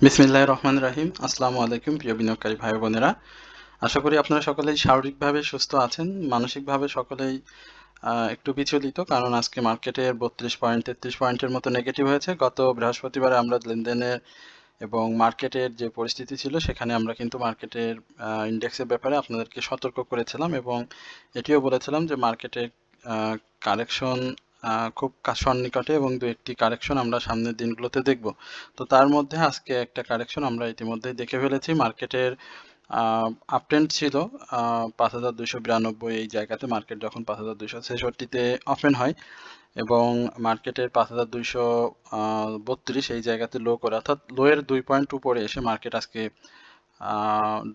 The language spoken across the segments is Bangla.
বিসমিল্লাহির রহমানির রহিম। আসসালামু আলাইকুম প্রিয় বিনিয়োগকারী ভাই বোনেরা। আশা করি আপনারা সকলেই শারীরিকভাবে সুস্থ আছেন। মানসিকভাবে সকলেই একটু বিচলিত, কারণ আজকে মার্কেটের 32 পয়েন্ট 33 পয়েন্টের মতো নেগেটিভ হয়েছে। গত বৃহস্পতিবারে আমরা লেনদেনের এবং মার্কেটের যে পরিস্থিতি ছিল সেখানে আমরা কিন্তু মার্কেটের ইন্ডেক্সের ব্যাপারে আপনাদেরকে সতর্ক করেছিলাম এবং এটিও বলেছিলাম যে মার্কেটের কারেকশন খুব সন্নিকটে এবং দু একটি কারেকশন আমরা সামনের দিনগুলোতে দেখব। তো তার মধ্যে আজকে একটা কারেকশন আমরা ইতিমধ্যেই দেখে ফেলেছি। মার্কেটের আপট্রেন্ড ছিল 5292 এই জায়গাতে, মার্কেট যখন 5263-তে ওপেন হয় এবং মার্কেটের 5232 এই জায়গাতে লো করে, অর্থাৎ লোয়ের 2 পয়েন্ট উপরে এসে মার্কেট আজকে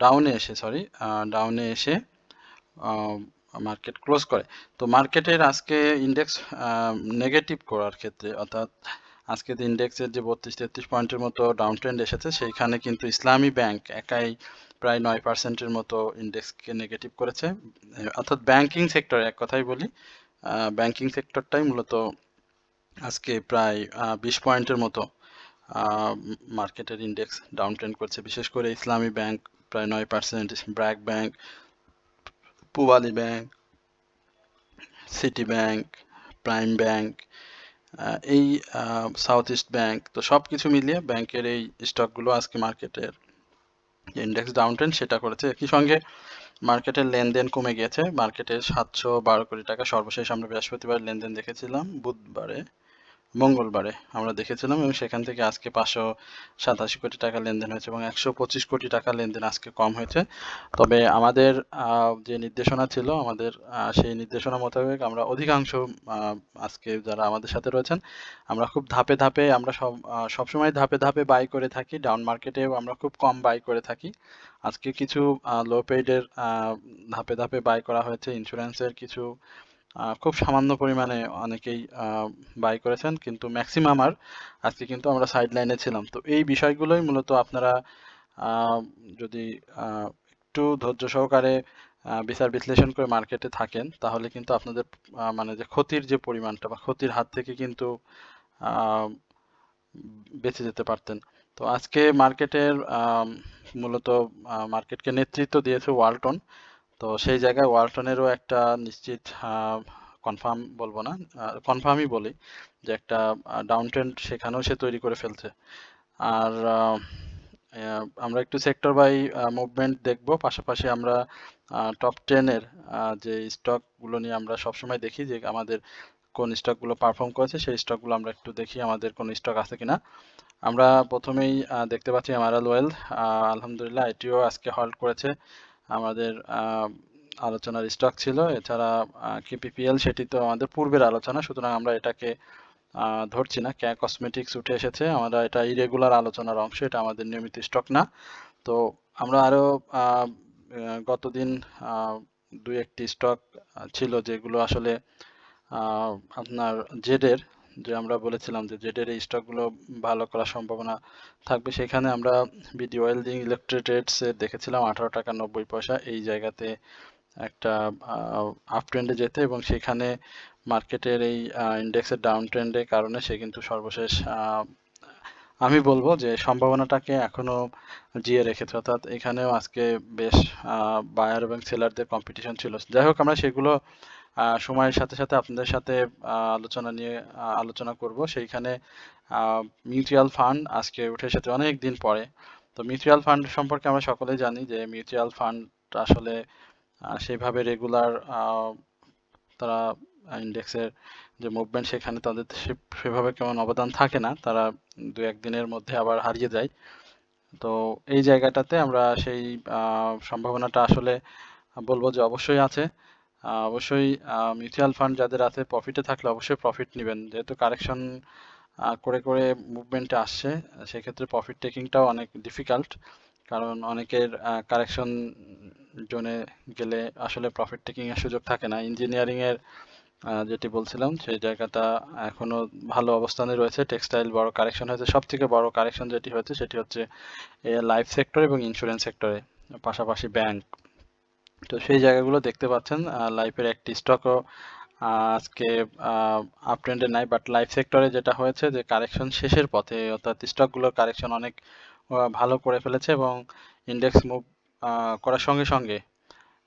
ডাউনে এসে মার্কেট ক্লোজ করে। তো মার্কেটের আজকে ইন্ডেক্স নেগেটিভ করার ক্ষেত্রে, অর্থাৎ আজকে ইন্ডেক্সের যে 32-33 পয়েন্টের মতো ডাউন ট্রেন্ড এসেছে, সেইখানে কিন্তু ইসলামী ব্যাংক একাই প্রায় 9%-এর মতো ইন্ডেক্সকে নেগেটিভ করেছে। অর্থাৎ ব্যাংকিং সেক্টর, এক কথাই বলি, ব্যাংকিং সেক্টরটাই মূলত আজকে প্রায় 20 পয়েন্টের মতো মার্কেটের ইন্ডেক্স ডাউন ট্রেন্ড করছে। বিশেষ করে ইসলামী ব্যাংক প্রায় 9%, BRAC bank, Pubali bank, city bank, prime bank, এই সাউথ ইস্ট ব্যাংক, তো সব কিছু মিলিয়ে ব্যাংকের এই স্টকগুলো আজকে মার্কেটের ইন্ডেক্স ডাউন ট্রেন্ড সেটা করেছে। একই সঙ্গে মার্কেটের লেনদেন কমে গিয়েছে। মার্কেটে 712 কোটি টাকা সর্বশেষ আমরা বৃহস্পতিবার লেনদেন দেখেছিলাম, মঙ্গলবারে আমরা দেখেছিলাম, এবং সেখান থেকে আজকে 587 কোটি টাকা লেনদেন হয়েছে এবং 125 কোটি টাকা লেনদেন আজকে কম হয়েছে। তবে আমাদের যে নির্দেশনা ছিল, আমাদের সেই নির্দেশনা মোতাবেক আমরা অধিকাংশ আজকে যারা আমাদের সাথে রয়েছেন, আমরা খুব ধাপে ধাপে, আমরা সবসময় ধাপে ধাপে বাই করে থাকি। ডাউন মার্কেটেও আমরা খুব কম বাই করে থাকি। আজকে কিছু লো পেইডের ধাপে ধাপে বাই করা হয়েছে। ইন্স্যুরেন্সের কিছু খুব সামান্য পরিমাণে অনেকেই বাই করেছেন, কিন্তু ম্যাক্সিমাম আজকে কিন্তু আমরা সাইড লাইনে ছিলাম। তো এই বিষয়গুলোই মূলত আপনারা যদি একটু ধৈর্য সহকারে বিচার বিশ্লেষণ করে মার্কেটে থাকেন, তাহলে কিন্তু আপনাদের মানে যে ক্ষতির যে পরিমাণটা বা ক্ষতির হাত থেকে কিন্তু আহ, বেঁচে যেতে পারতেন। তো আজকে মার্কেটের মূলত মার্কেটকে নেতৃত্ব দিয়েছে ওয়ালটন। তো সেই জায়গায় ওয়ালটনেরও একটা নিশ্চিত কনফার্ম বলবো না, কনফার্মই বলি, যে একটা ডাউন ট্রেন্ড সেখানেও সে তৈরি করে ফেলছে। আর আমরা একটু সেক্টর বাই মুভমেন্ট দেখব। পাশাপাশি আমরা টপ 10-এর যে স্টকগুলো নিয়ে আমরা সবসময় দেখি যে আমাদের কোন স্টকগুলো পারফর্ম করেছে, সেই স্টকগুলো আমরা একটু দেখি আমাদের কোন স্টক আছে কিনা। আমরা প্রথমেই দেখতে পাচ্ছি এমআরএল ওয়েলথ, আলহামদুলিল্লাহ এটিও আজকে হল্ড করেছে। আমাদের আলোচনার স্টক ছিল। এছাড়া কেপিপিএল, সেটি তো আমাদের পূর্বের আলোচনা, সুতরাং আমরা এটাকে ধরছি না। ক্যা কসমেটিক্স উঠে এসেছে, আমরা এটা ইরেগুলার আলোচনার অংশ, এটা আমাদের নিয়মিত স্টক না। তো আমরা আরো গতদিন দু একটি স্টক ছিল যেগুলো আসলে আপনার জেডের, যে আমরা বলেছিলাম যে জেডের এই স্টকগুলো ভালো করার সম্ভাবনা থাকবে, সেখানে আমরা বিডি ওয়েল্ডিং ইলেকট্রিক দেখেছিলাম 18 টাকা 90 পয়সা এই জায়গাতে একটা আপ ট্রেন্ডে যেতে, এবং সেখানে মার্কেটের এই ইন্ডেক্সের ডাউন ট্রেন্ডের কারণে সে কিন্তু সর্বশেষ আমি বলবো যে সম্ভাবনাটাকে এখনো জিয়ে রেখেছে। অর্থাৎ এখানেও আজকে বেশ বায়ার এবং সেলারদের কম্পিটিশন ছিল। যাই হোক, আমরা সেগুলো সময়ের সাথে সাথে আপনাদের সাথে আলোচনা করব। সেইখানে মিউচুয়াল ফান্ড আজকে উঠে এসেছে অনেক দিন পরে। তো মিউচুয়াল ফান্ড সম্পর্কে আমরা সকলেই জানি যে মিউচুয়াল ফান্ড আসলে সেইভাবে রেগুলার তারা ইন্ডেক্সের যে মুভমেন্ট, সেখানে তাদের সেভাবে কেমন অবদান থাকে না, তারা দু একদিনের মধ্যে আবার হারিয়ে যায়। তো এই জায়গাটাতে আমরা সেই সম্ভাবনাটা আসলে বলবো যে অবশ্যই আছে। অবশ্যই মিউচুয়াল ফান্ড যাদের আছে, প্রফিটে থাকলে অবশ্যই প্রফিট নেবেন, যেহেতু কারেকশন করে করে মুভমেন্টে আসছে। সেক্ষেত্রে প্রফিট টেকিংটাও অনেক ডিফিকাল্ট, কারণ অনেকের কারেকশন জোনে গেলে আসলে প্রফিট টেকিং এর সুযোগ থাকে না। ইঞ্জিনিয়ারিং এর যেটি বলছিলাম, সেই জায়গাটা এখনো ভালো অবস্থানে রয়েছে। টেক্সটাইল বড় কারেকশন হয়েছে, সব থেকে বড় কারেকশন যেটি হয়েছে সেটি হচ্ছে লাইফ সেক্টর এবং ইন্স্যুরেন্স সেক্টরে, পাশাপাশি ব্যাংক। তো সেই জায়গাগুলো দেখতে পাচ্ছেন। লাইফের একটি স্টকও আজকে আপ ট্রেন্ডে নাই, বাট লাইফ সেক্টরে যেটা হয়েছে যে কারেকশন শেষের পথে, অর্থাৎ স্টকগুলোর কারেকশন অনেক ভালো করে ফেলেছে এবং ইন্ডেক্স মুভ করার সঙ্গে সঙ্গে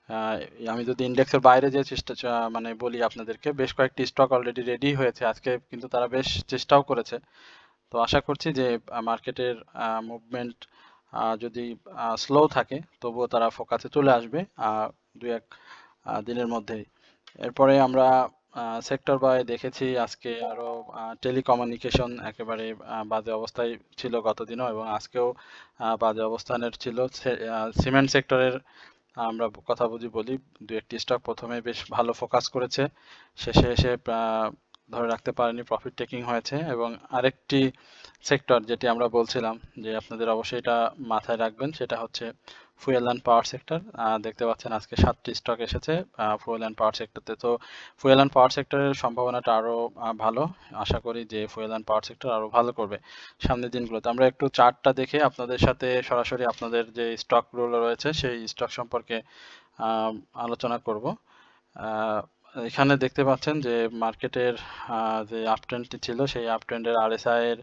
আহ, আমি যদি ইন্ডেক্সের বাইরে যে চেষ্টা মানে বলি আপনাদেরকে, বেশ কয়েকটি স্টক অলরেডি রেডি হয়েছে আজকে, কিন্তু তারা বেশ চেষ্টাও করেছে। তো আশা করছি যে মার্কেটের মুভমেন্ট যদি স্লো থাকে তবুও তারা ফোকাসে চলে আসবে দুই এক দিনের মধ্যেই। এরপরে আমরা সেক্টর বাই দেখেছি আজকে আরো টেলিকমিউনিকেশন একেবারে বাজে অবস্থায় ছিল গতদিনও, এবং আজকেও বাজে অবস্থানের ছিল। সিমেন্ট সেক্টরের আমরা কথা বুঝি বলি, দু একটি স্টক প্রথমে বেশ ভালো ফোকাস করেছে, শেষে এসে ধরে রাখতে পারেনি, প্রফিট টেকিং হয়েছে। এবং আরেকটি সেক্টর যেটি আমরা বলছিলাম যে আপনাদের অবশ্যই এটা মাথায় রাখবেন, সেটা হচ্ছে ফুয়েল অ্যান্ড পাওয়ার সেক্টর। দেখতে পাচ্ছেন আজকে 7টি স্টক এসেছে ফুয়েল অ্যান্ড পাওয়ার সেক্টরতে। তো ফুয়েল অ্যান্ড পাওয়ার সেক্টরের সম্ভাবনাটা আরো ভালো। আশা করি যে ফুয়েল অ্যান্ড পাওয়ার সেক্টর আরো ভালো করবে সামনের দিনগুলোতে। আমরা একটু চার্টটা দেখে আপনাদের সাথে সরাসরি আপনাদের যে স্টকগুলো রয়েছে সেই স্টক সম্পর্কে আলোচনা করব। আহ, এখানে দেখতে পাচ্ছেন যে মার্কেটের যে আপ ট্রেন্ডটি ছিল, সেই আপ ট্রেন্ডের আরএসআই এর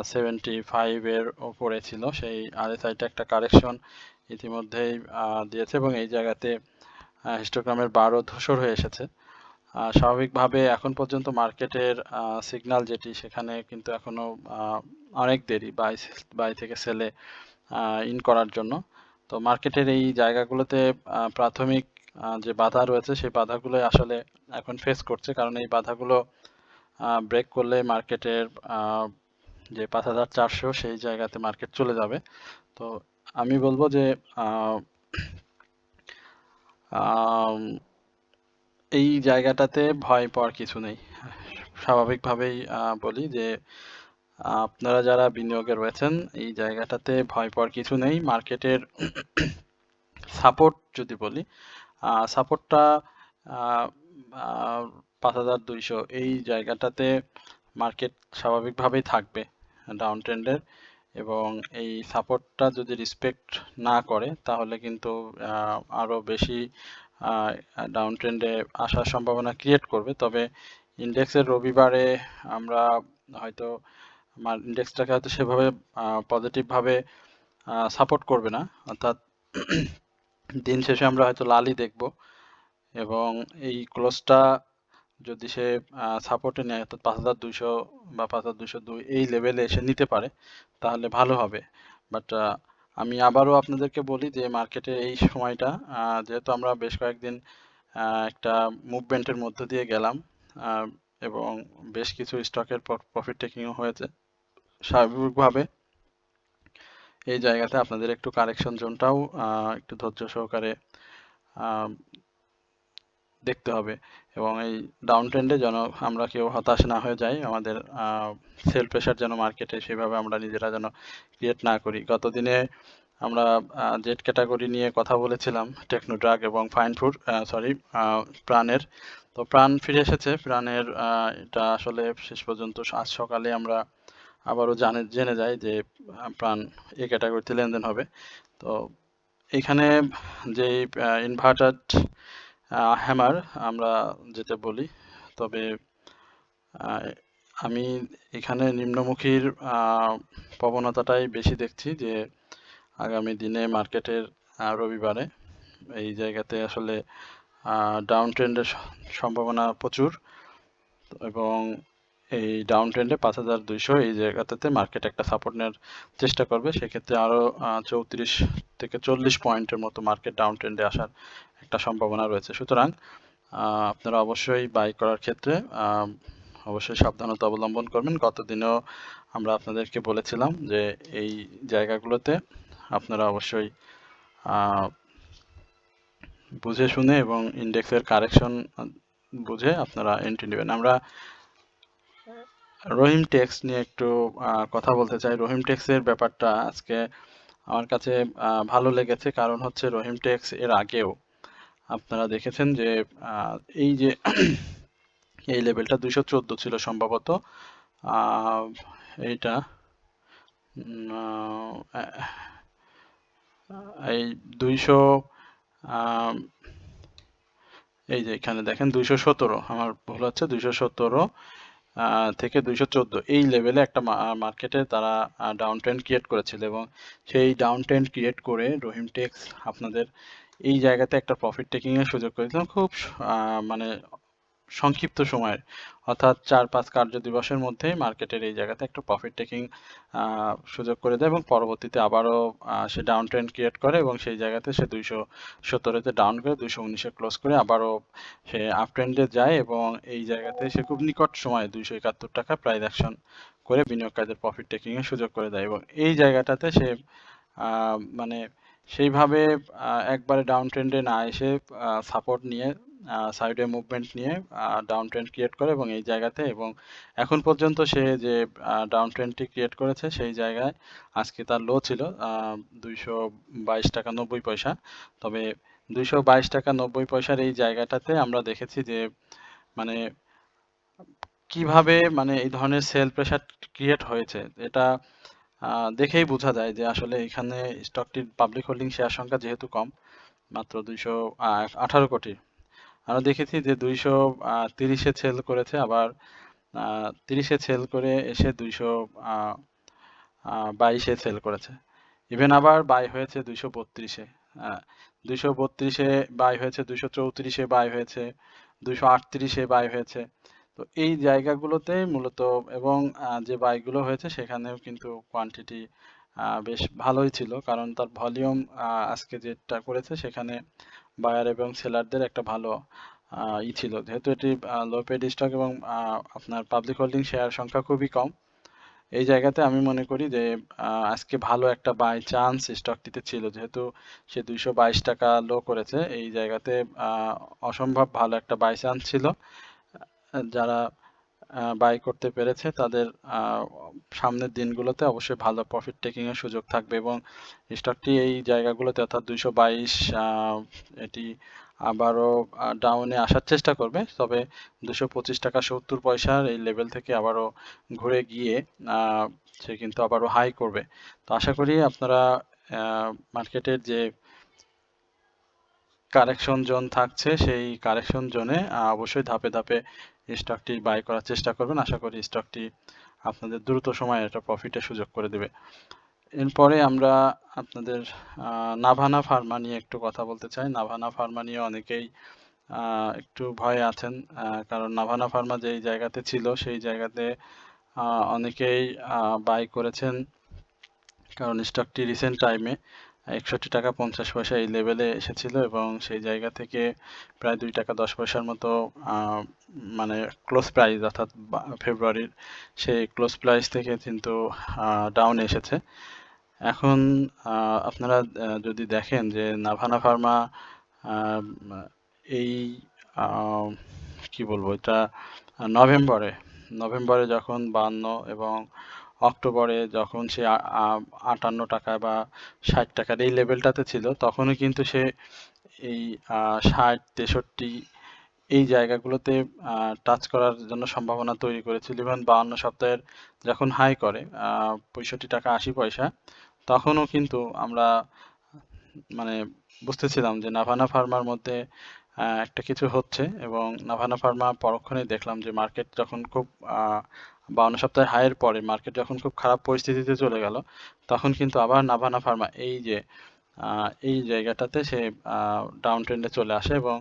75 এর উপরে ছিল। সেই আরএসআইটা একটা কারেকশন ইতিমধ্যেই দিয়েছে এবং এই জায়গাতে হিস্টোগ্রামের বারও ধূসর হয়ে এসেছে। স্বাভাবিকভাবে এখন পর্যন্ত মার্কেটের সিগন্যাল যেটি, সেখানে কিন্তু এখনো অনেক দেরি বাই থেকে সেলে ইন করার জন্য। তো মার্কেটের এই জায়গাগুলোতে প্রাথমিক যে বাধা রয়েছে সেই বাধাগুলোই আসলে এখন ফেস করছে, কারণ এই বাধাগুলো ব্রেক করলে মার্কেটের যে 5,400 সেই জায়গাতে মার্কেট চলে যাবে। তো আমি বলবো যে আহ, আম, এই জায়গাটাতে ভয় পাওয়ার কিছু নেই। স্বাভাবিকভাবেই বলি যে আপনারা যারা বিনিয়োগে রয়েছেন এই জায়গাটাতে ভয় পাওয়ার কিছু নেই। মার্কেটের সাপোর্ট যদি বলি, সাপোর্টটা 5,200 এই জায়গাটাতে মার্কেট স্বাভাবিকভাবেই থাকবে ডাউন ট্রেন্ডের, এবং এই সাপোর্টটা যদি রেসপেক্ট না করে তাহলে কিন্তু আরো বেশি ডাউন ট্রেন্ডে আসার সম্ভাবনা ক্রিয়েট করবে। তবে ইন্ডেক্সের রবিবারে আমরা হয়তো ইন্ডেক্সটাকে হয়তো সেভাবে পজিটিভ ভাবে সাপোর্ট করবে না, অর্থাৎ দিন শেষে আমরা হয়তো লালই দেখব, এবং এই ক্লোজটা যদি সে সাপোর্টে নেয় অর্থাৎ 5,200 বা 5,202 এই লেভেলে এসে নিতে পারে তাহলে ভালো হবে। বাট আমি আবারও আপনাদেরকে বলি যে মার্কেটে এই সময়টা যেহেতু আমরা বেশ কয়েকদিন একটা মুভমেন্টের মধ্য দিয়ে গেলাম এবং বেশ কিছু স্টকের প্রফিট টেকিংও হয়েছে, স্বাভাবিকভাবে এই জায়গাতে আপনাদের একটু কারেকশন জোনটাও একটু ধৈর্য সহকারে দেখতে হবে, এবং এই ডাউন ট্রেন্ডে যেন আমরা কেউ হতাশ না হয়ে যাই, আমাদের সেল প্রেশার যেন মার্কেটে সেভাবে আমরা নিজেরা যেন ক্রিয়েট না করি। গতদিনে আমরা জেট ক্যাটাগরি নিয়ে কথা বলেছিলাম, টেকনো ড্রাগ এবং ফাইন ফুড, সরি প্রাণের। তো প্রাণ ফিরে এসেছে, প্রাণের এটা আসলে শেষ পর্যন্ত আজ সকালে আমরা আবারও জেনে যাই যে প্রাণ এই ক্যাটাগরিতে লেনদেন হবে। তো এখানে যে ইনভার্টার হ্যামার আমরা যেটা বলি, তবে আমি এখানে নিম্নমুখীর প্রবণতাটাই বেশি দেখছি, যে আগামী দিনে মার্কেটের রবিবারে এই জায়গাতে আসলে ডাউন ট্রেন্ডের সম্ভাবনা প্রচুর, এবং এই ডাউন ট্রেন্ডে 5,200 এই জায়গাটাতে মার্কেট একটা সাপোর্ট নেওয়ার চেষ্টা করবে। সেক্ষেত্রে আরো 34 থেকে 40 পয়েন্টের মতো মার্কেট ডাউন ট্রেন্ডে আসার একটা সম্ভাবনা রয়েছে। সুতরাং আপনারা অবশ্যই বাই করার ক্ষেত্রে অবশ্যই সাবধানতা অবলম্বন করবেন। গত দিনেও আমরা আপনাদেরকে বলেছিলাম যে এই জায়গাগুলোতে আপনারা অবশ্যই বুঝে শুনে এবং ইন্ডেক্সের কারেকশন বুঝে আপনারা এন্ট্রি নেবেন। আমরা রহিম টেক্স নিয়ে একটু কথা বলতে চাই। রহিম টেক্সের ব্যাপারটা আজকে আমার কাছে ভালো লেগেছে, কারণ হচ্ছে রহিম টেক্স এর আগেও আপনারা দেখেছেন যে এই যে এই লেভেলটা 214 ছিল সম্ভবত, এইটা এই 200 এই যে এখানে দেখেন 217, আমার ভুল হচ্ছে, 217 থেকে 214 এই লেভেলে একটা মার্কেটে তারা ডাউন ট্রেন্ড ক্রিয়েট করেছিল, এবং সেই ডাউন ট্রেন্ড ক্রিয়েট করে রহিম টেক্স আপনাদের এই জায়গাতে একটা প্রফিট টেকিং এর সুযোগ করেছিল খুব মানে সংক্ষিপ্ত সময়ের, অর্থাৎ 4-5 কার্য দিবসের মধ্যে মার্কেটের এই জায়গাতে একটা প্রফিট টেকিং সুযোগ করে দেয়, এবং পরবর্তীতে আবারও সে ডাউন ট্রেন্ড ক্রিয়েট করে এবং সেই জায়গাতে সে 217-তে ডাউন করে 219-এ ক্লোজ করে আবারও সে আপ ট্রেন্ডে যায়, এবং এই জায়গাতে সে খুব নিকট সময়ে 271 টাকা প্রাইস অ্যাকশন করে বিনিয়োগকারীদের প্রফিট টেকিং এর সুযোগ করে দেয়, এবং এই জায়গাটাতে সে মানে সেইভাবে একবারে ডাউন ট্রেন্ডে না এসে সাপোর্ট নিয়ে সাইডে মুভমেন্ট নিয়ে ডাউন ট্রেন্ড ক্রিয়েট করে, এবং এই জায়গাতে এবং এখন পর্যন্ত সে যে ডাউন ট্রেন্ডটি ক্রিয়েট করেছে সেই জায়গায় আজকে তার লো ছিল 222 টাকা 90 পয়সা। তবে 222 টাকা 90 পয়সার এই জায়গাটাতে আমরা দেখেছি যে মানে কিভাবে মানে এই ধরনের সেল প্রেসার ক্রিয়েট হয়েছে, এটা দেখেই বোঝা যায় যে আসলে এখানে স্টকটির পাবলিক হোল্ডিং শেয়ার সংখ্যা যেহেতু কম, মাত্র 218 কোটি, আমরা দেখেছি যে 230-এ সেল করেছে, আবার 30-এ সেল করে এসে 222-এ সেল করেছে, ইভেন আবার বাই হয়েছে 232-এ, 232-এ বাই হয়েছে, 234-এ বাই হয়েছে, 238-এ বাই হয়েছে। তো এই জায়গাগুলোতে মূলত, এবং যে বাইগুলো হয়েছে সেখানেও কিন্তু কোয়ান্টিটি বেশ ভালোই ছিল, কারণ তার ভলিউম আজকে যেটা করেছে সেখানে বায়ার এবং সেলারদের একটা ভালো ছিল, যেহেতু এটি লো পেড স্টক এবং আপনার পাবলিক হোল্ডিং শেয়ার সংখ্যা খুবই কম। এই জায়গাতে আমি মনে করি যে আজকে ভালো একটা বাই চান্স স্টকটিতে ছিল, যেহেতু সে 222 টাকা লো করেছে, এই জায়গাতে অসম্ভব ভালো একটা বাই চান্স ছিল। যারা বাই করতে পেরেছে তাদের সামনের দিনগুলোতে অবশ্যই ভালো প্রফিট টেকিং এর সুযোগ থাকবে, এবং স্টকটি এই জায়গাগুলোতে অর্থাৎ 222 এটি আবারও ডাউনে আসার চেষ্টা করবে, তবে 225 টাকা 70 পয়সার এই লেভেল থেকে আবারও ঘুরে গিয়ে সে কিন্তু আবারও হাই করবে। তো আশা করি আপনারা মার্কেটের যে কারেকশন জোন থাকছে সেই কারেকশন জোনে অবশ্যই ধাপে ধাপে স্টকটি বাই করার চেষ্টা করবেন, আশা করি স্টকটি আপনাদের দ্রুত সময়ে একটা প্রফিটের সুযোগ করে দেবে। এরপরে আমরা আপনাদের নাভানা ফার্মা নিয়ে একটু কথা বলতে চাই। নাভানা ফার্মা নিয়ে অনেকেই একটু ভয়ে আছেন, কারণ নাভানা ফার্মা যেই জায়গাতে ছিল সেই জায়গাতে অনেকেই বাই করেছেন, কারণ স্টকটি রিসেন্ট টাইমে 61 টাকা 50 পয়সা এই লেভেলে এসেছিল, এবং সেই জায়গা থেকে প্রায় 2 টাকা 10 পয়সার মতো মানে ক্লোজ প্রাইস, অর্থাৎ ফেব্রুয়ারির সেই ক্লোজ প্রাইস থেকে কিন্তু ডাউন এসেছে। এখন আপনারা যদি দেখেন যে নাভানা ফার্মা এই কি বলবো, এটা নভেম্বরে যখন 52 এবং অক্টোবরে যখন সে 58 টাকা বা 60 টাকার এই লেভেলটাতে ছিল, তখনও কিন্তু সে এই 60-63 এই জায়গাগুলোতে টাচ করার জন্য সম্ভাবনা তৈরি করেছিল, এবং 52 সপ্তাহের যখন হাই করে 65 টাকা 80 পয়সা, তখনও কিন্তু আমরা মানে বুঝতেছিলাম যে নাভানা ফার্মার মধ্যে একটা কিছু হচ্ছে, এবং নাভানা ফার্মা পরক্ষণেই দেখলাম যে মার্কেট যখন খুব 52 সপ্তাহের হাইয়ের পরে মার্কেট যখন খুব খারাপ পরিস্থিতিতে চলে গেল, তখন কিন্তু আবার নাভানা ফার্মা এই যে এই জায়গাটাতে সে ডাউন ট্রেন্ডে চলে আসে, এবং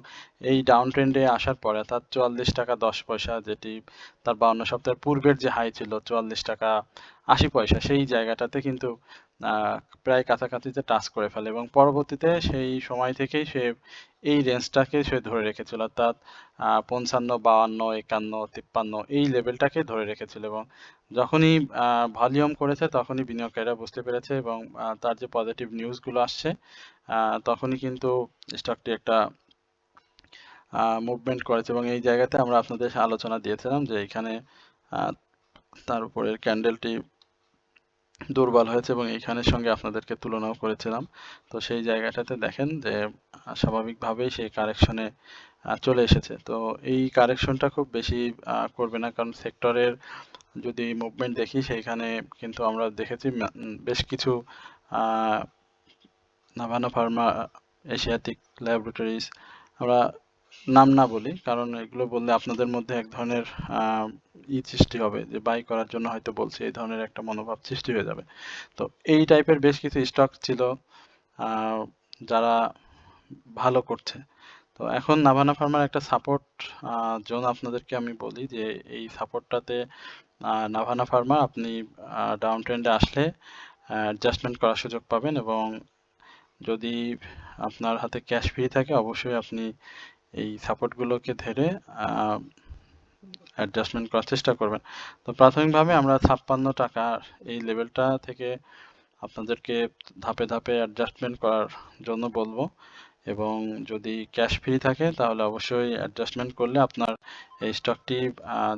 এই ডাউন ট্রেন্ডে আসার পরে অর্থাৎ 44 টাকা 10 পয়সা, যেটি তার 52 সপ্তাহের পূর্বের যে হাই ছিল 44 টাকা 80 পয়সা, সেই জায়গাটাতে কিন্তু প্রায় কাছাকাছিতে টাচ করে ফেলে, এবং পরবর্তীতে সেই সময় থেকেই সে এই রেঞ্জটাকে সে ধরে রেখেছিল, অর্থাৎ 55 52 51 53 এই লেভেলটাকে ধরে রেখেছিল, এবং যখনই ভলিউম করেছে তখনই বিনিয়োগকারীরা বুঝতে পেরেছে, এবং তার যে পজিটিভ নিউজগুলো আসছে তখনই কিন্তু স্টকটি একটা মুভমেন্ট করেছে, এবং এই জায়গাতে আমরা আপনাদের আলোচনা দিয়েছিলাম যে এখানে তার উপরের ক্যান্ডেলটি দুর্বল হয়েছে, এবং এইখানের সঙ্গে আপনাদেরকে তুলনাও করেছিলাম। তো সেই জায়গাটাতে দেখেন যে স্বাভাবিকভাবেই সেই কারেকশনে চলে এসেছে। তো এই কারেকশনটা খুব বেশি করবে না, কারণ সেক্টরের যদি মুভমেন্ট দেখি সেইখানে কিন্তু আমরা দেখেছি বেশ কিছু নাভানা ফার্মা, এশিয়াটিক ল্যাবরেটরিজ, আমরা নাম না বলি, কারণ এগুলো বললে আপনাদের মধ্যে এক ধরনের সৃষ্টি হবে যে বাই করার জন্য হয়তো বলছে, এই ধরনের একটা মনোভাব সৃষ্টি হয়ে যাবে। তো এই টাইপের বেশ কিছু স্টক ছিল আহ, যারা ভালো করছে। তো এখন নাভানা ফার্মার একটা সাপোর্ট জোন আপনাদেরকে আমি বলি যে এই সাপোর্টটাতে নাভানা ফার্মা আপনি ডাউন ট্রেন্ডে আসলে অ্যাডজাস্টমেন্ট করার সুযোগ পাবেন, এবং যদি আপনার হাতে ক্যাশ ফ্রি থাকে অবশ্যই আপনি এই সাপোর্টগুলোকে ধরে অ্যাডজাস্টমেন্ট করার চেষ্টা করবেন। তো প্রাথমিকভাবে আমরা 56 টাকা এই লেভেলটা থেকে আপনাদেরকে ধাপে ধাপে অ্যাডজাস্টমেন্ট করার জন্য বলবো, এবং যদি ক্যাশ ফ্রি থাকে তাহলে অবশ্যই অ্যাডজাস্টমেন্ট করলে আপনার এই স্টকটি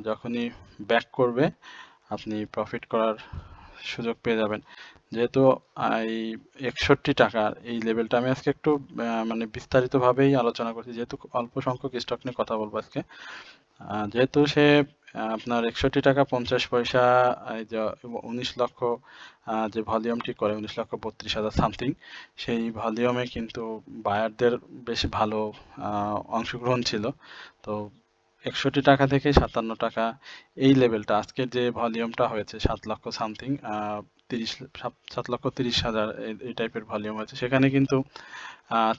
যখনই ব্যাক করবে আপনি প্রফিট করার সুযোগ পেয়ে যাবেন। যেহেতু এই 61 টাকার এই লেভেলটা আমি আজকে একটু মানে বিস্তারিতভাবেই আলোচনা করছি, যেহেতু অল্প সংখ্যক স্টক নিয়ে কথা বলবো আজকে। যেহেতু সে আপনার 61 টাকা 50 পয়সা, এই যে 19 লক্ষ যে ভলিউমটি করে 19,32,000 সামথিং, সেই ভলিউমে কিন্তু বায়ারদের বেশ ভালো অংশগ্রহণ ছিল। তো 61 টাকা থেকে 57 টাকা এই লেভেলটা, আজকের যে ভলিউমটা হয়েছে 7 লক্ষ সামথিং, 7,30,000 এই টাইপের ভলিউম হয়েছে, সেখানে কিন্তু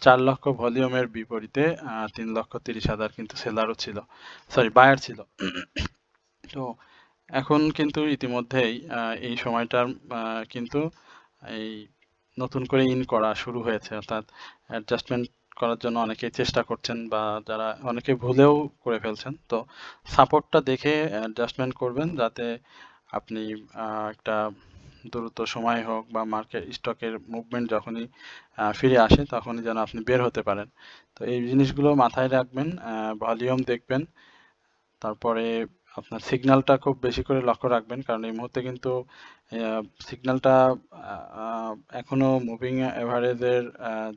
4 লক্ষ ভলিউমের বিপরীতে 3,30,000 কিন্তু সেলারও ছিল, সরি বায়ার ছিল। তো এখন কিন্তু ইতিমধ্যেই এই সময়টার কিন্তু এই নতুন করে ইন করা শুরু হয়েছে, অর্থাৎ অ্যাডজাস্টমেন্ট করার জন্য অনেকেই চেষ্টা করছেন, বা যারা অনেকে ভুলেও করে ফেলছেন। তো সাপোর্টটা দেখে অ্যাডজাস্টমেন্ট করবেন, যাতে আপনি একটা দ্রুত সময় হোক বা মার্কেট স্টকের মুভমেন্ট যখনই ফিরে আসে তখনই যেন আপনি বের হতে পারেন। তো এই জিনিসগুলো মাথায় রাখবেন, ভলিউম দেখবেন, তারপরে আপনার সিগন্যালটা খুব বেশি করে লক্ষ্য রাখবেন, কারণ এই মুহূর্তে কিন্তু সিগন্যালটা এখনো মুভিং অ্যাভারেজের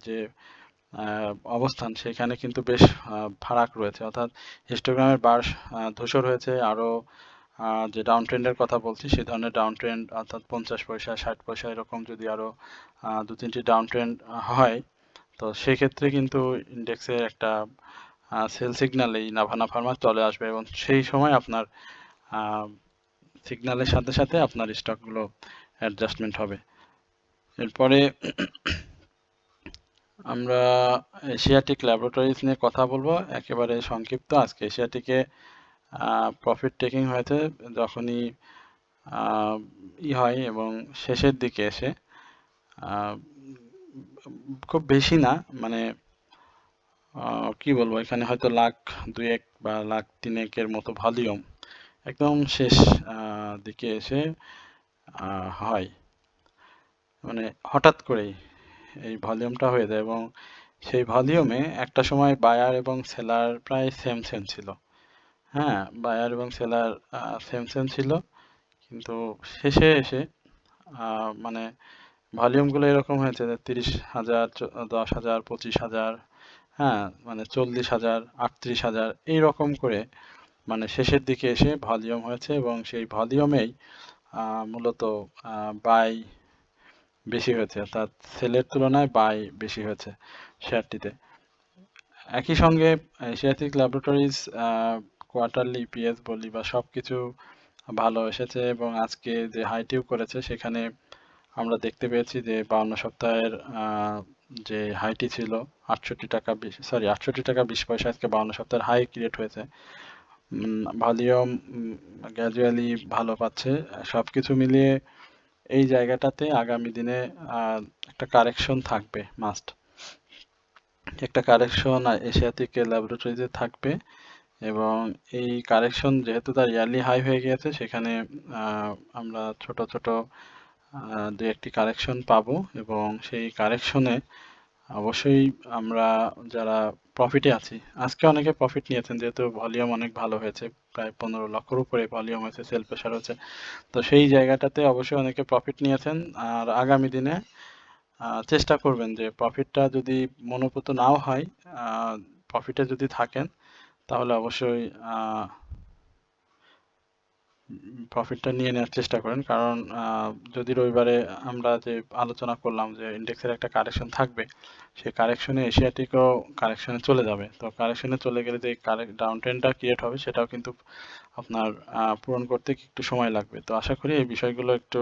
যে অবস্থান সেখানে কিন্তু বেশ ফারাক রয়েছে, অর্থাৎ হিস্টোগ্রামের বার ধূসর হয়েছে। আরও যে ডাউন ট্রেন্ডের কথা বলছি সে ধরনের ডাউন ট্রেন্ড, অর্থাৎ 50 পয়সা 60 পয়সা এরকম যদি আরও 2-3টি ডাউন ট্রেন্ড হয়, তো সেক্ষেত্রে কিন্তু ইন্ডেক্সের একটা সেল সিগন্যাল এই নাভানা ফার্মা চলে আসবে, এবং সেই সময় আপনার সিগন্যালের সাথে সাথে আপনার স্টকগুলো অ্যাডজাস্টমেন্ট হবে। এরপরে আমরা এশিয়াটিক ল্যাবরেটরিজ নিয়ে কথা বলবো একেবারে সংক্ষিপ্ত। আজকে এশিয়াটিকে প্রফিট টেকিং হয়েছে যখনই হয়, এবং শেষের দিকে এসে খুব বেশি না, মানে কি বলবো, এখানে হয়তো লাখ দুয়েক বা লাখ তিনেকের মতো ভলিউম একদম শেষ দিকে এসে হয়, মানে হঠাৎ করেই এই ভলিউমটা হয়ে যায়, এবং সেই ভলিউমে একটা সময় বায়ার এবং সেলার প্রায় সেম সেম ছিল। হ্যাঁ, বায়ার এবং সেলার সেম সেম ছিল, কিন্তু শেষে এসে মানে ভলিউমগুলো এরকম হয়েছে যে 30,000, 10,000, 25,000, হ্যাঁ, মানে 40,000, 38,000 এইরকম করে মানে শেষের দিকে এসে ভলিউম হয়েছে, এবং সেই ভলিউমেই মূলত বাই বেশি হয়েছে, অর্থাৎ সেলের তুলনায় বাই বেশি হয়েছে শেয়ারটিতে। একই সঙ্গে এশিয়াটিক ল্যাবরেটরিজ কোয়ার্টারলি ইপিএস বলি বা সব কিছু ভালো এসেছে, এবং আজকে যে হাইটিও করেছে সেখানে আমরা দেখতে পেয়েছি যে 52 সপ্তাহের যে হাইটি ছিল 68 টাকা 20 পয়সা, আজকে 52 সপ্তাহের হাই ক্রিয়েট হয়েছে। ভলিউম গ্র্যাজুয়ালি ভালো পাচ্ছে, সবকিছু মিলিয়ে এই জায়গাটাতে আগামী দিনে একটা কারেকশন থাকবে, মাস্ট একটা কারেকশন এশিয়াটিক ল্যাবরেটরিজে থাকবে, এবং এই কারেকশন যেহেতু তার ইয়ারলি হাই হয়ে গিয়েছে সেখানে আমরা ছোট ছোট দু একটি কারেকশন পাবো, এবং সেই কারেকশনে অবশ্যই আমরা যারা প্রফিটে আছি, আজকে অনেকে প্রফিট নিয়েছেন যেহেতু ভলিউম অনেক ভালো হয়েছে, প্রায় 15 লক্ষর উপরে ভলিউম হয়েছে, সেল প্রেশার হচ্ছে, তো সেই জায়গাটাতে অবশ্যই অনেকে প্রফিট নিয়েছেন। আর আগামী দিনে চেষ্টা করবেন যে প্রফিটটা যদি মনোপুত নাও হয়, প্রফিটে যদি থাকেন তাহলে অবশ্যই প্রফিটটা নিয়ে নেওয়ার চেষ্টা করেন, কারণ যদি রবিবারে আমরা যে আলোচনা করলাম যে ইন্ডেক্সের একটা কারেকশন থাকবে, সেই কারেকশনে এশিয়াটিকও কারেকশনে চলে যাবে। তো কারেকশনে চলে গেলে যে ডাউন ট্রেন্ডটা ক্রিয়েট হবে সেটাও কিন্তু আপনার পূরণ করতে একটু সময় লাগবে। তো আশা করি এই বিষয়গুলো একটু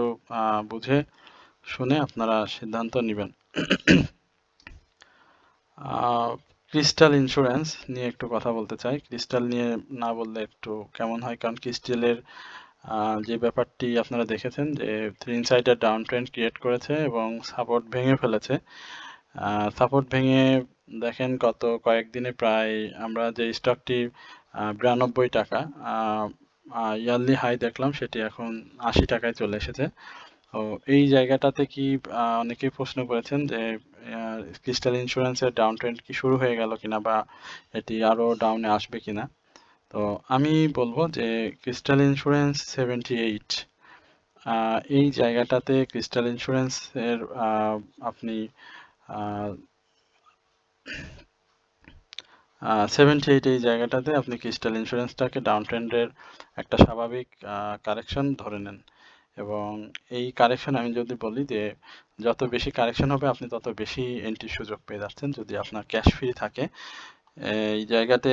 বুঝে শুনে আপনারা সিদ্ধান্ত নেবেন। ক্রিস্টাল ইন্স্যুরেন্স নিয়ে একটু কথা বলতে চাই। ক্রিস্টাল নিয়ে না বললে একটু কেমন হয়, কারণ ক্রিস্টালের যে ব্যাপারটি আপনারা দেখেছেন যে three insider down trend create করেছে এবং সাপোর্ট ভেঙে ফেলেছে। সাপোর্ট ভেঙে দেখেন গত কয়েকদিনে প্রায় আমরা যে স্টকটি 92 টাকা ইয়ারলি হাই দেখলাম, সেটি এখন 80 টাকায় চলে এসেছে। তো এই জায়গাটাতে কি অনেকেই প্রশ্ন করেছেন যে ক্রিস্টাল ইন্স্যুরেন্সের ডাউন ট্রেন্ড কি শুরু হয়ে গেল কিনা, বা এটি আরো ডাউনে আসবে কিনা। তো আমি বলবো যে ক্রিস্টাল ইন্স্যুরেন্স 78 এই জায়গাটাতে ক্রিস্টাল ইন্স্যুরেন্স এর আপনি 78 এই জায়গাটাতে আপনি ক্রিস্টাল ইন্স্যুরেন্সটাকে ডাউন ট্রেন্ডের একটা স্বাভাবিক কারেকশন ধরে নেন। এবং এই কারেকশন আমি যদি বলি যে যত বেশি কারেকশন হবে আপনি তত বেশি এন্ট্রির সুযোগ পেয়ে যাচ্ছেন যদি আপনার ক্যাশ ফ্রি থাকে। এই জায়গাতে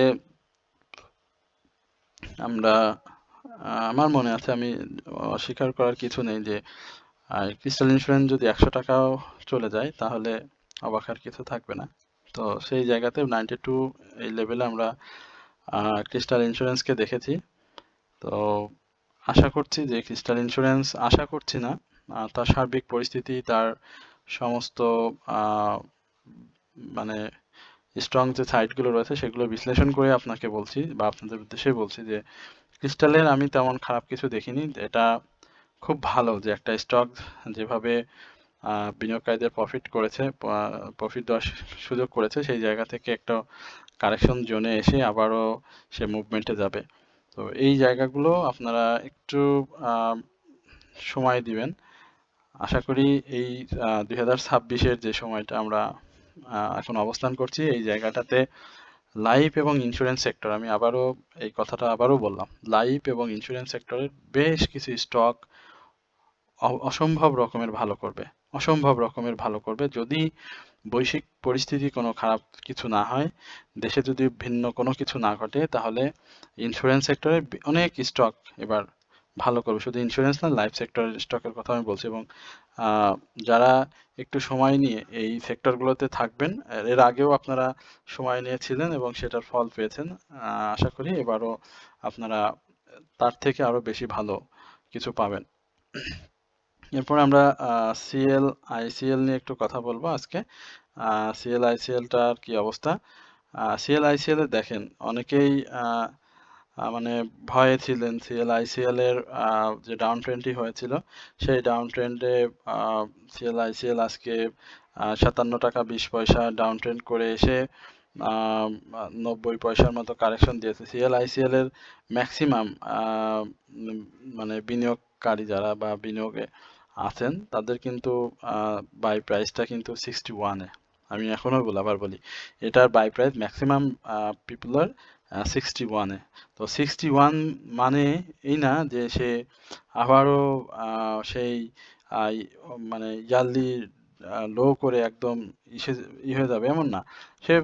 আমরা আমার মনে আছে, আমি অস্বীকার করার কিছু নেই যে ক্রিস্টাল ইন্স্যুরেন্স যদি 100 টাকাও চলে যায় তাহলে অবাক আর কিছু থাকবে না। তো সেই জায়গাতে 92 এই লেভেলে আমরা ক্রিস্টাল ইন্স্যুরেন্সকে দেখেছি। তো আশা করছি যে ক্রিস্টাল ইন্স্যুরেন্স, আশা করছি না, তার সার্বিক পরিস্থিতি, তার সমস্ত মানে স্ট্রং যে সাইটগুলো রয়েছে সেগুলো বিশ্লেষণ করে আপনাকে বলছি বা আপনাদের উদ্দেশ্যে বলছি যে ক্রিস্টালের আমি তেমন খারাপ কিছু দেখিনি। এটা খুব ভালো যে একটা স্টক যেভাবে বিনিয়োগকারীদের প্রফিট করেছে, প্রফিট দেওয়ার সুযোগ করেছে, সেই জায়গা থেকে একটা কারেকশন জোনে এসে আবারও সে মুভমেন্টে যাবে। তো এই জায়গাগুলো আপনারা একটু সময় দিবেন। আশা করি এই 2026-এর যে সময়টা আমরা এখন অবস্থান করছি, এই জায়গাটাতে লাইফ এবং ইন্স্যুরেন্স সেক্টর, আমি আবারও এই কথাটা আবারও বললাম, লাইফ এবং ইন্স্যুরেন্স সেক্টরের বেশ কিছু স্টক অসম্ভব রকমের ভালো করবে, অসম্ভব রকমের ভালো করবে যদি বৈশ্বিক পরিস্থিতি কোনো খারাপ কিছু না হয়, দেশে যদি ভিন্ন কোনো কিছু না ঘটে, তাহলে ইন্স্যুরেন্স সেক্টরে অনেক স্টক এবার ভালো করবে। শুধু ইন্স্যুরেন্স না, লাইফ সেক্টরের স্টকের কথা আমি বলছি। এবং যারা একটু সময় নিয়ে এই সেক্টরগুলোতে থাকবেন, এর আগেও আপনারা সময় নিয়েছিলেন এবং সেটার ফল পেয়েছেন, আশা করি এবারও আপনারা তার থেকে আরো বেশি ভালো কিছু পাবেন। এরপর আমরা সিএল আইসিএল নিয়ে একটু কথা বলবো আজকে। সিএল আইসিএলটার কি অবস্থা? সিএল আইসিএল এ দেখেন অনেকেই মানে ভয়ে ছিলেন সিএল আইসিএল এর যে ডাউন ট্রেন্ডটি হয়েছিল, সেই ডাউন ট্রেন্ডে সিএল আইসিএল আজকে 57 টাকা 20 পয়সা ডাউন ট্রেন্ড করে এসে 90 পয়সার মতো কারেকশন দিয়েছে। সিএল আইসিএল এর ম্যাক্সিমাম মানে বিনিয়োগকারী যারা বা বিনিয়োগে আছেন তাদের কিন্তু বাই প্রাইসটা কিন্তু 61-এ। আমি এখনো আবার বলি, এটার বাই প্রাইস ম্যাক্সিমাম পিপুলার 61-এ। তো 61 মানে এই না যে সে আবারও সেই মানে ইয়ারলি লো করে একদম হয়ে যাবে এমন না। সে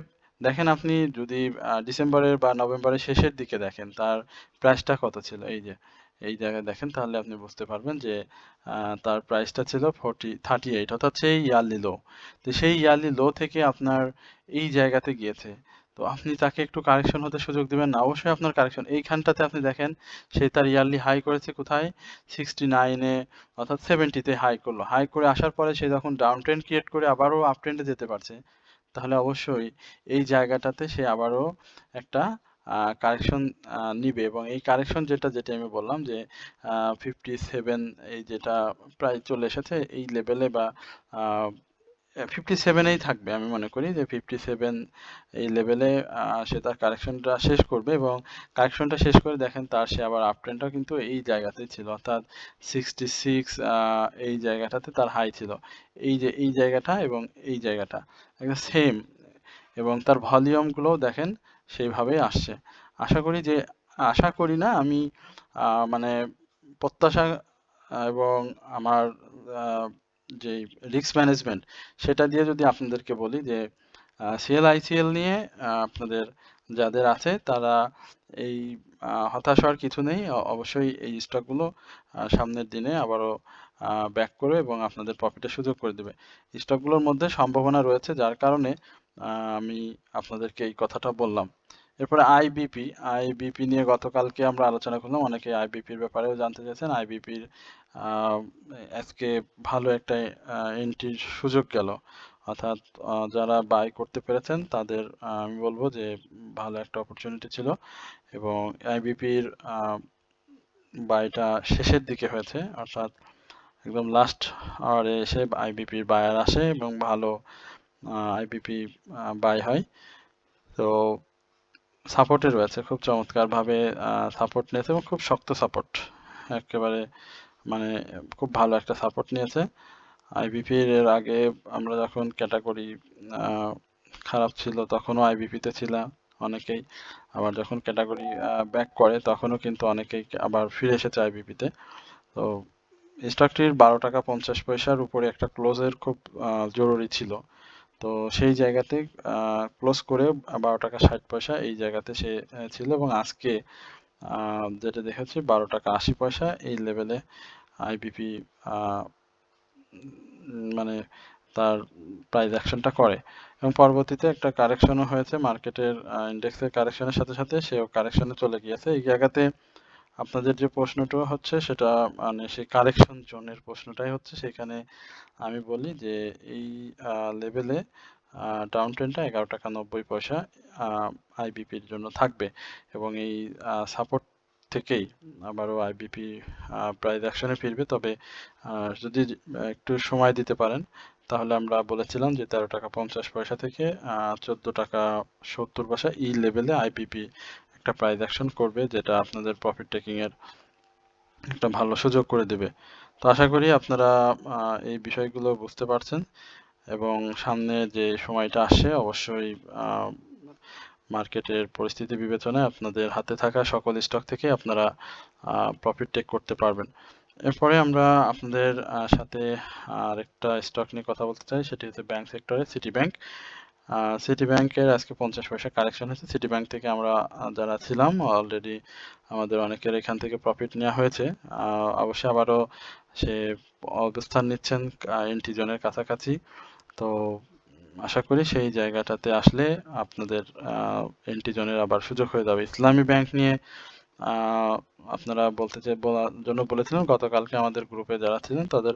দেখেন, আপনি যদি ডিসেম্বরের বা নভেম্বরের শেষের দিকে দেখেন তার প্রাইসটা কত ছিল, এই যে এই জায়গায় দেখেন, তাহলে আপনি বুঝতে পারবেন যে তার প্রাইসটা ছিল 38, অর্থাৎ সেই ইয়ারলি লো। তো সেই ইয়ারলি লো থেকে আপনার এই জায়গাতে গিয়েছে, তো আপনি তাকে একটু কারেকশন হতে সুযোগ দিবেন না? অবশ্যই আপনার কারেকশন এইখানটাতে আপনি দেখেন, সে তার ইয়ারলি হাই করেছে কোথায়, 69-এ, অর্থাৎ 70-তে হাই করলো। হাই করে আসার পরে সে যখন ডাউন ট্রেন্ড ক্রিয়েট করে আবারও আপ ট্রেন্ডে যেতে পারছে, তাহলে অবশ্যই এই জায়গাটাতে সে আবারও একটা কারেকশন নিবে। এবং এই কারেকশন যেটা আমি বললাম যে 57, এই যেটা প্রায় চলে এসেছে এই লেভেলে, বা 57-এই থাকবে, আমি মনে করি যে 57 এই লেভেলে সে তার কারেকশনটা শেষ করবে। এবং কারেকশনটা শেষ করে দেখেন তার সে আবার আপ ট্রেন্ডটাও কিন্তু এই জায়গাতেই ছিল, অর্থাৎ 66 এই জায়গাটাতে তার হাই ছিল। এই যে এই জায়গাটা এবং এই জায়গাটা একদম সেম, এবং তার ভলিউমগুলোও দেখেন সেইভাবেই আসছে। আশা করি যে, আশা করি না, আমি মানে প্রত্যাশা এবং আমার যে রিস্ক ম্যানেজমেন্ট সেটা দিয়ে যদি আপনাদেরকে বলি যে সিএল আইসিএল নিয়ে আপনাদের যাদের আছে তারা এই হতাশ হওয়ার কিছু নেই। অবশ্যই এই স্টকগুলো সামনের দিনে আবারও ব্যাক করবে এবং আপনাদের প্রফিটের সুযোগ করে দেবে। স্টকগুলোর মধ্যে সম্ভাবনা রয়েছে, যার কারণে আমি আপনাদেরকে এই কথাটা বললাম। এরপরে আইবিপি আইবিপি নিয়ে গতকালকে আমরা আলোচনা করলাম, অনেকে আইবিপির ব্যাপারেও জানতে চাইছেন। আইবিপির আজকে ভালো একটা এন্ট্রির সুযোগ গেল, অর্থাৎ যারা বাই করতে পেরেছেন তাদের আমি বলবো যে ভালো একটা অপরচুনিটি ছিল। এবং আইবিপির বাইটা শেষের দিকে হয়েছে, অর্থাৎ একদম লাস্ট আওয়ারে এসে আইবিপির বায়ার আসে এবং ভালো আইবিপি বাই হয়। তো সাপোর্টে রয়েছে, খুব চমৎকারভাবে সাপোর্ট নিয়েছে এবং খুব শক্ত সাপোর্ট, একেবারে মানে খুব ভালো একটা সাপোর্ট নিয়েছে। আইবিপির এর আগে আমরা যখন ক্যাটাগরি খারাপ ছিল তখনও আইবিপিতে ছিলাম অনেকেই, আবার যখন ক্যাটাগরি ব্যাক করে তখনও কিন্তু অনেকেই আবার ফিরে এসেছে আইবিপিতে। তো স্টকটির 12 টাকা 50 পয়সার উপরে একটা ক্লোজের খুব জরুরি ছিল। তো সেই জায়গাতে ক্লোজ করে 12 টাকা 60 পয়সা এই জায়গাতে সে ছিল এবং আজকে যেটা দেখেছি 12 টাকা 80 পয়সা এই লেভেলে আইবিপি মানে তার প্রাইস অ্যাকশনটা করে এবং পরবর্তীতে একটা কারেকশনও হয়েছে মার্কেটের ইন্ডেক্সের কারেকশনের সাথে সাথে সেও কারেকশনে চলে গিয়েছে। এই জায়গাতে আপনাদের যে প্রশ্নটা হচ্ছে সেটা মানে সেই কারেকশন জোনের প্রশ্নটাই হচ্ছে, সেখানে আমি বলি যে এই লেভেলে ডাউন ট্রেন্ডটা 11 টাকা 90 পয়সা আইবিপির জন্য থাকবে এবং এই সাপোর্ট থেকেই আবারও আইবিপি প্রাইস অ্যাকশনে ফিরবে। তবে যদি একটু সময় দিতে পারেন তাহলে আমরা বলেছিলাম যে 13 টাকা 50 পয়সা থেকে 14 টাকা 70 পয়সা এই লেভেলে আইবিপি একটা প্রাইস অ্যাকশন করবে, যেটা আপনাদের প্রফিট টেকিং এর একটা ভালো সুযোগ করে দেবে। তো আশা করি আপনারা এই বিষয়গুলো বুঝতে পারছেন এবং সামনে যে সময়টা আসে অবশ্যই মার্কেটের পরিস্থিতি বিবেচনায় আপনাদের হাতে থাকা সকল স্টক থেকে আপনারা প্রফিট টেক করতে পারবেন। এরপরে আমরা আপনাদের সাথে আরেকটা স্টক নিয়ে কথা বলতে চাই, সেটি হচ্ছে ব্যাংক সেক্টরে সিটি ব্যাংক। সিটি ব্যাংকের আজকে 50 পয়সা কারেকশন হয়েছে। সিটি ব্যাংক থেকে আমরা যারা ছিলাম অলরেডি আমাদের অনেকের এখান থেকে প্রফিট নেওয়া হয়েছে। অবশ্যই আবারও সে অবস্থান নিচ্ছেন এন্ট্রি জোনের কাছাকাছি। তো আশা করি সেই জায়গাটাতে আসলে আপনাদের এন্ট্রি জোনের আবার সুযোগ হয়ে যাবে। ইসলামী ব্যাংক নিয়ে আপনারা বলার জন্য বলেছিলেন গতকালকে আমাদের গ্রুপে যারা ছিলেন তাদের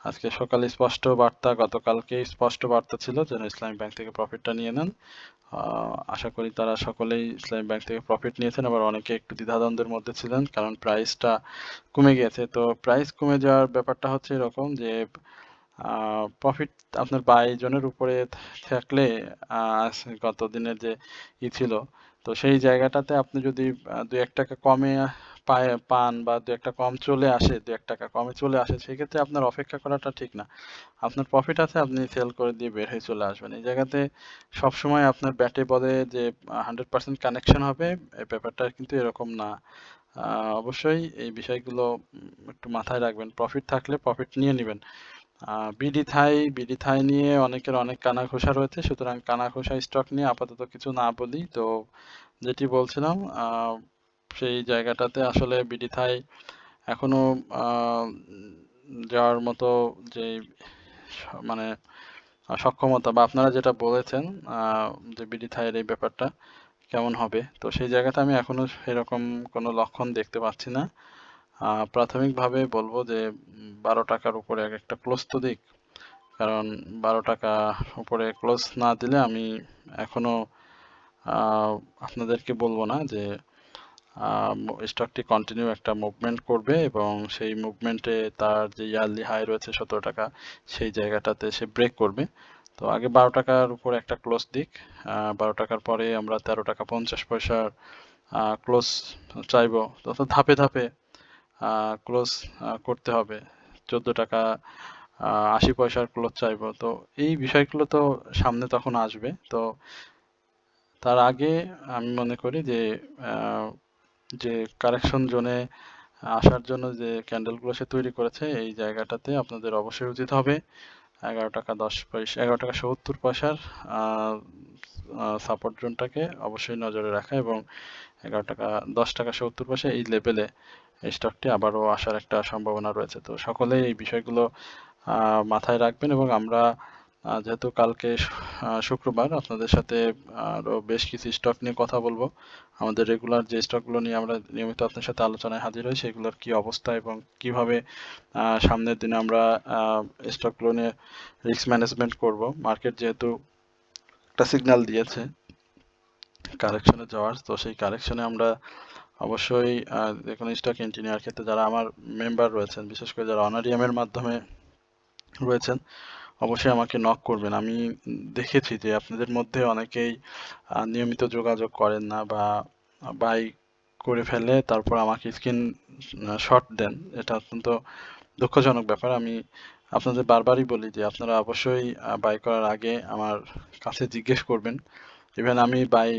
আজকে সকালে স্পষ্ট বার্তা, গতকালকে স্পষ্ট বার্তা ছিল যেন ইসলামী ব্যাংক থেকে প্রফিটটা নিয়ে নেন। আশা করি তারা সকলেই ইসলামী ব্যাংক থেকে প্রফিট নিয়েছেন। আবার অনেকে একটু দ্বিধাদ্বন্দ্বের মধ্যে ছিলেন কারণ প্রাইসটা কমে গিয়েছে। তো প্রাইস কমে যাওয়ার ব্যাপারটা হচ্ছে এরকম যে প্রফিট আপনার 22 জনের উপরে থাকলে গত দিনের যে ছিল, তো সেই জায়গাটাতে আপনি যদি 2-1 টাকা কমে পান বা 2-1 কম চলে আসে, 2-1 টাকা কমে চলে আসে, সেক্ষেত্রে আপনার অপেক্ষা করাটা ঠিক না। আপনার প্রফিট আছে, আপনি সেল করে দিয়ে বের হয়ে চলে আসবেন। এই জায়গাতে সবসময় আপনার ব্যাটে বলে যে 100% কানেকশন হবে, এই ব্যাপারটা কিন্তু এরকম না। অবশ্যই এই বিষয়গুলো একটু মাথায় রাখবেন। প্রফিট থাকলে প্রফিট নিয়ে নেবেন। বিডি থাই নিয়ে অনেকের অনেক কানাঘোষা রয়েছে, সুতরাং কানাঘোষা স্টক নিয়ে আপাতত কিছু না বলি। তো যেটি বলছিলাম সেই জায়গাটাতে আসলে বিডি থাই এখনো যাওয়ার মতো যে মানে সক্ষমতা বা আপনারা যেটা বলেছেন যে বিডি থাইয়ের এই ব্যাপারটা কেমন হবে, তো সেই জায়গাটা আমি এখনো সেরকম কোনো লক্ষণ দেখতে পাচ্ছি না। প্রাথমিকভাবে বলবো যে 12 টাকার উপরে একটা ক্লোজ তো দিক, কারণ 12 টাকা উপরে ক্লোজ না দিলে আমি এখনো আপনাদেরকে বলবো না যে স্টকটি কন্টিনিউ একটা মুভমেন্ট করবে এবং সেই মুভমেন্টে তার যে ইয়ারলি হাই রয়েছে 17 টাকা, সেই জায়গাটাতে সে ব্রেক করবে। তো আগে 12 টাকার উপরে একটা ক্লোজ দিক, 12 টাকার পরে আমরা 13 টাকা 50 পয়সার ক্লোজ চাইবো। তত ধাপে ধাপে ক্লোজ করতে হবে। 14 টাকা 80 পয়সার ক্লোজ চাইবো। তো এই বিষয়গুলো তো সামনে তখন আসবে। তো তার আগে আমি মনে করি যে যে কারেকশন জোনে আসার জন্য যে ক্যান্ডেলগুলো সে তৈরি করেছে এই জায়গাটাতে আপনাদের অবশ্যই উচিত হবে 11 টাকা 10 পয়সা 11 টাকা 70 পয়সার সাপোর্ট জোনটাকে অবশ্যই নজরে রাখা এবং 11 টাকা 10 টাকা 70 পয়সা এই লেভেলে স্টকটি আবারও আসার একটা সম্ভাবনা রয়েছে। তো সকলেই এই বিষয়গুলো মাথায় রাখবেন এবং আমরা যেহেতু কালকে শুক্রবার আপনাদের সাথে আরও বেশ কিছু স্টক নিয়ে কথা বলবো। আমাদের রেগুলার যে স্টকগুলো নিয়ে আমরা নিয়মিত আপনার সাথে আলোচনায় হাজির হই সেগুলোর কি অবস্থা এবং কিভাবে সামনের দিনে আমরা স্টকগুলো নিয়ে রিস্ক ম্যানেজমেন্ট করব। মার্কেট যেহেতু একটা সিগন্যাল দিয়েছে কারেকশনে যাওয়ার, তো সেই কারেকশনে আমরা অবশ্যই যে কোনো স্টক এন্ট্রি নেওয়ার ক্ষেত্রে যারা আমার মেম্বার রয়েছেন, বিশেষ করে যারা অনারিয়ামের মাধ্যমে রয়েছেন, অবশ্যই আমাকে নক করবেন। আমি দেখেছি যে আপনাদের মধ্যে অনেকেই নিয়মিত যোগাযোগ করেন না বা বাই করে ফেলে তারপর আমাকে স্ক্রিন শট দেন। এটা অত্যন্ত দুঃখজনক ব্যাপার। আমি আপনাদের বারবারই বলি যে আপনারা অবশ্যই বাই করার আগে আমার কাছে জিজ্ঞেস করবেন। ইভেন আমি বাই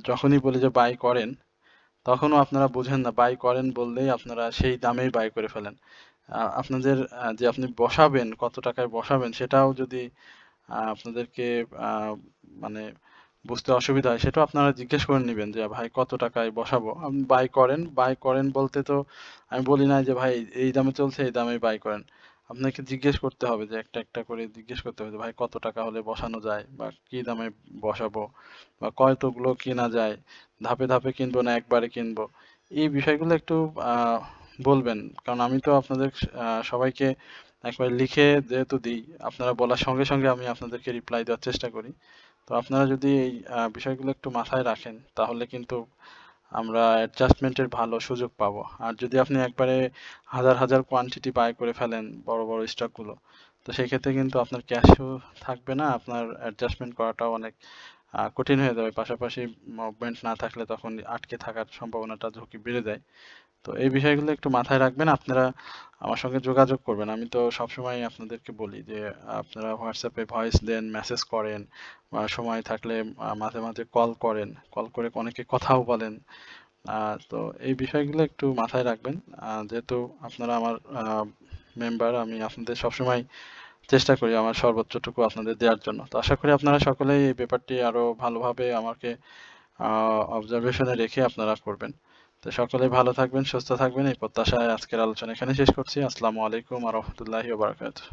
যখনই বলি যে বাই করেন তখনও আপনারা বুঝেন না, বাই করেন বললেই আপনারা সেই দামেই বাই করে ফেলেন। আপনাদের যে আপনি বসাবেন কত টাকায় বসাবেন সেটাও যদি আপনাদেরকে মানে বুঝতে অসুবিধা হয় সেটাও আপনারা জিজ্ঞেস করে নেবেন যে ভাই কত টাকায় বসাবো। আপনি বাই করেন বলতে তো আমি বলি না যে ভাই এই দামে চলছে এই দামে বাই করেন। আপনাকে জিজ্ঞেস করতে হবে যে একটা একটা করে জিজ্ঞেস করতে হবে যে ভাই কত টাকা হলে বসানো যায় বা কি দামে বসাবো বা কতগুলো কেনা যায়, ধাপে ধাপে কিনবো না একবারে কিনবো। এই বিষয়গুলো একটু বলবেন, কারণ আমি তো আপনাদের সবাইকে একবার লিখে যেহেতু দিই, আপনারা বলার সঙ্গে সঙ্গে আমি আপনাদেরকে রিপ্লাই দেওয়ার চেষ্টা করি। তো আপনারা যদি এই বিষয়গুলো একটু মাথায় রাখেন তাহলে কিন্তু আমরা অ্যাডজাস্টমেন্টের ভালো সুযোগ পাবো। আর যদি আপনি একবারে হাজার হাজার কোয়ান্টিটি বাই করে ফেলেন বড় বড় স্টকগুলো, তো সেই ক্ষেত্রে কিন্তু আপনার ক্যাশও থাকবে না, আপনার অ্যাডজাস্টমেন্ট করাটাও অনেক কঠিন হয়ে যাবে। পাশাপাশি মুভমেন্ট না থাকলে তখন আটকে থাকার সম্ভাবনাটা ঝুঁকি বেড়ে যায়। তো এই বিষয়গুলো একটু মাথায় রাখবেন। আপনারা আমার সঙ্গে যোগাযোগ করবেন। আমি তো সবসময় আপনাদেরকে বলি যে আপনারা হোয়াটসঅ্যাপে ভয়েস দেন, মেসেজ করেন বা সময় থাকলে মাঝে মাঝে কল করেন। কল করে অনেকে কথাও বলেন। তো এই বিষয়গুলো একটু মাথায় রাখবেন। যেহেতু আপনারা আমার মেম্বার, আমি আপনাদের সবসময় চেষ্টা করি আমার সর্বোচ্চটুকু আপনাদের দেওয়ার জন্য। তো আশা করি আপনারা সকলেই এই ব্যাপারটি আরো ভালোভাবে আমাকে অবজারভেশনে রেখে আপনারা করবেন। তো সকলেই ভালো থাকবেন, সুস্থ থাকবেন এই প্রত্যাশায় আজকের আলোচনা এখানে শেষ করছি। আসসালামু আলাইকুম ওয়া রাহমাতুল্লাহি ওয়া বারাকাতুহু।